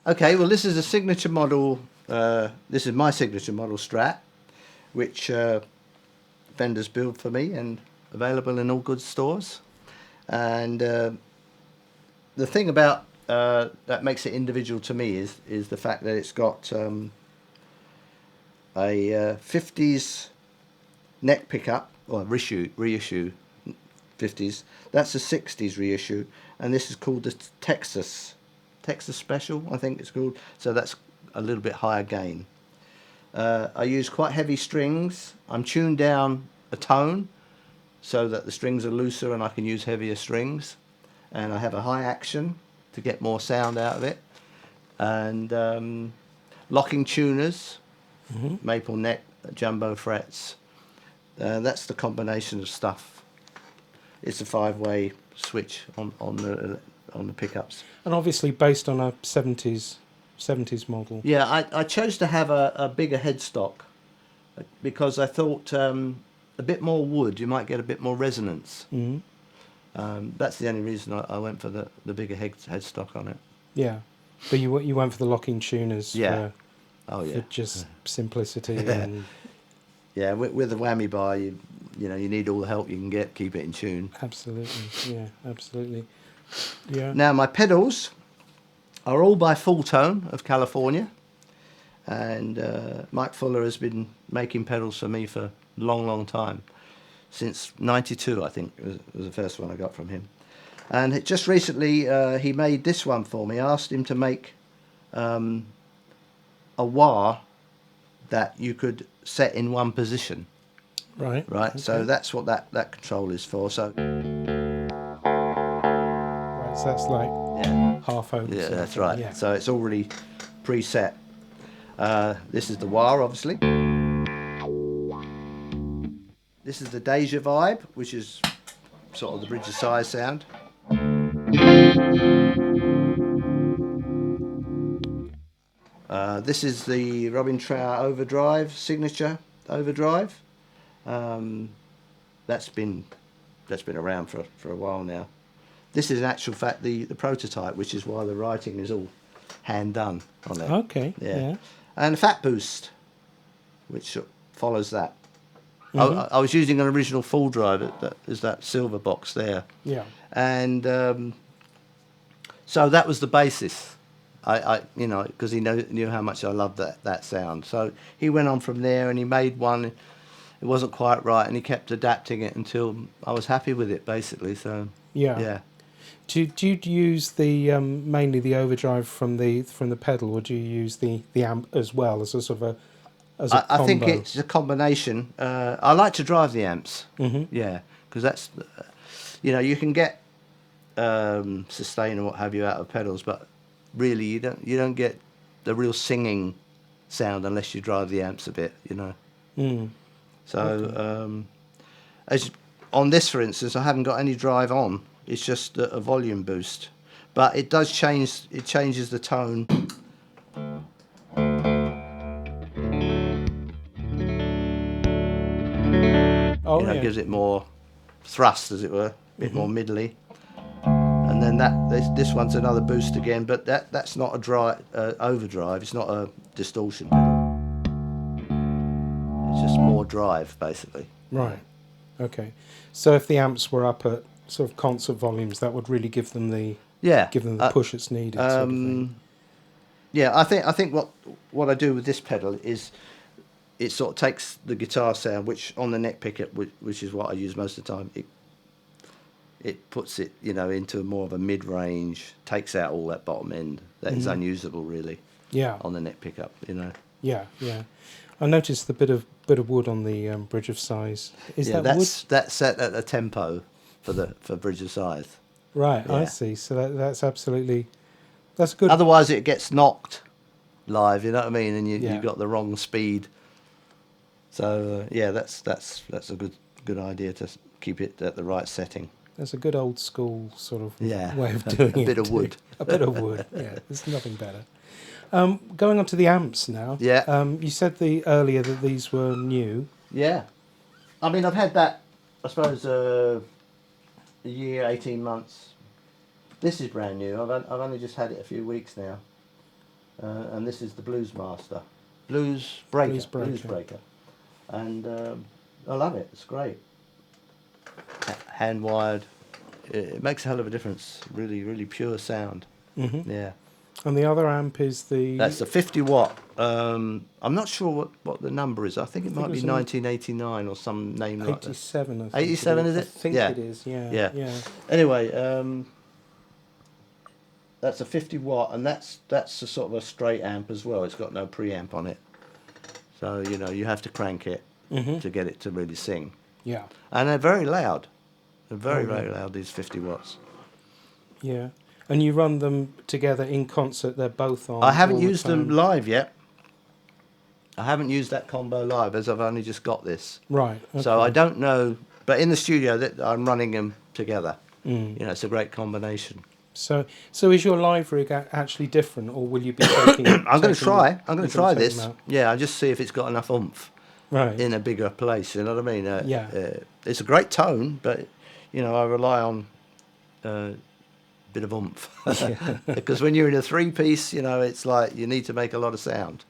Okay, well, this is a signature model. This is my signature model Strat, which vendors build for me and available in all good stores. And the thing about that makes it individual to me is the fact that it's got a 50s neck pickup, or reissue 50s. That's a 60s reissue, and this is called the Texas Special, I think it's called. So that's a little bit higher gain. I use quite heavy strings. I'm tuned down a tone so that the strings are looser and I can use heavier strings. And I have a high action to get more sound out of it. And locking tuners, maple neck, jumbo frets. That's the combination of stuff. It's a 5-way switch on the pickups. And obviously based on a 70s model. Yeah, I chose to have a bigger headstock because I thought a bit more wood, you might get a bit more resonance. That's the only reason I went for the bigger headstock on it. Yeah, but you went for the locking tuners. Yeah. For just simplicity and. Yeah, with the whammy bar, you need all the help you can get, keep it in tune. Absolutely, yeah, absolutely. Yeah. Now my pedals are all by Full Tone of California, and Mike Fuller has been making pedals for me for a long time, since '92 I think was the first one I got from him. And just recently he made this one for me. I asked him to make a wah that you could set in one position. Right. Okay. So that's what that control is for. So. Right. So that's like half over. Yeah, that's right. Yeah. So it's already preset. This is the wah, obviously. This is the Deja Vibe, which is sort of the Bridge of Sighs sound. This is the Robin Trower Overdrive, signature Overdrive. That's been around for a while now. This is in actual fact the prototype, which is why the writing is all hand done on it. Okay. Yeah. And Fat Boost, which follows that. I was using an original full drive. That is that silver box there. Yeah. And so that was the basis. I because he knew how much I loved that sound. So he went on from there and he made one. It wasn't quite right, and he kept adapting it until I was happy with it, basically. So yeah. Do you use the mainly the overdrive from the pedal, or do you use the amp as well as a sort of I think it's a combination. I like to drive the amps. Yeah, because that's you can get sustain and what have you out of pedals, but really you don't get the real singing sound unless you drive the amps a bit. So as on this, for instance, I haven't got any drive on. It's just a volume boost, but it does change. It changes the tone. It gives it more thrust, as it were, a bit more middly. And then this one's another boost again, but that's not a overdrive. It's not a distortion pedal. It's just more drive, basically. Right. Okay. So if the amps were up at sort of concert volumes, that would really give them the push that's needed. Sort of thing. Yeah, I think what I do with this pedal is it sort of takes the guitar sound, which on the neck pickup, which is what I use most of the time, it puts it into more of a mid-range, takes out all that bottom end that is unusable really. Yeah. On the neck pickup, Yeah. I noticed the bit of wood on the Bridge of Sighs. That's set at a tempo for Bridge of Sighs. Right, yeah. I see. So that's good. Otherwise, it gets knocked live. You know what I mean? And you've got the wrong speed. So that's a good idea to keep it at the right setting. That's a good old school sort of way of doing it. A bit of wood. A bit of wood. Yeah, there's nothing better. Going on to the amps now. Yeah. You said earlier that these were new. Yeah. I mean, I've had that, I suppose, a year, 18 months. This is brand new. I've only just had it a few weeks now. and this is the Blues Master, Blues Breaker, and I love it. It's great. Hand wired. It makes a hell of a difference. Really, really pure sound. Mm-hmm. Yeah. And the other amp is the... That's a 50 watt. I'm not sure what the number is. I think it might be 1989 or some name like that. 87, I think. 87, is it? I think it is, yeah. Anyway, that's a 50 watt, and that's a sort of a straight amp as well. It's got no preamp on it. So, you have to crank it to get it to really sing. Yeah. And they're very loud. They're very loud, these 50 watts. Yeah. And you run them together in concert, they're both on? I haven't used them live yet. I haven't used that combo live, as I've only just got this. Right. Okay. So I don't know, but in the studio I'm running them together. It's a great combination. So is your live rig actually different, or will you be taking... I'm going to try. I'm going to try this. Yeah, I'll just see if it's got enough oomph in a bigger place, you know what I mean? It's a great tone, but, I rely on... bit of oomph, because when you're in a 3-piece, it's like you need to make a lot of sound.